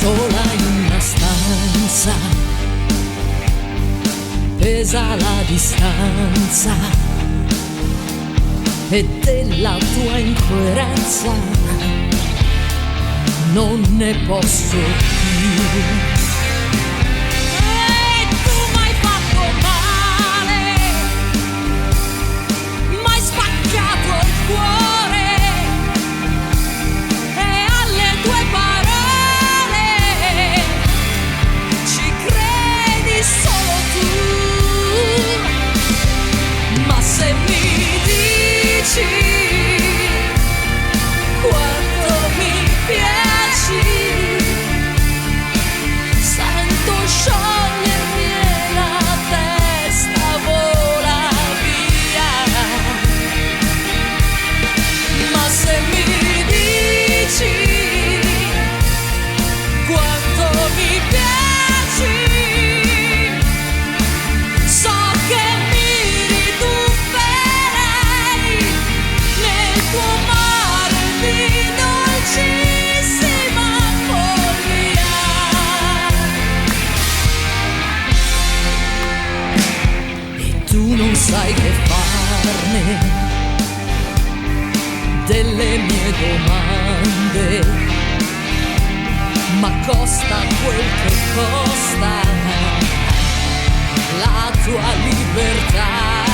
sola in una stanza, pesa la distanza e della tua incoerenza non ne posso più. Quanto mi piaci, sento sciogliermi e la testa vola via. Ma se mi dici quanto mi piaci, so che mi ritufferei nel tuo mare di dolcissima follia. E tu non sai che farne delle mie domande, ma costa quel che costa la tua libertà.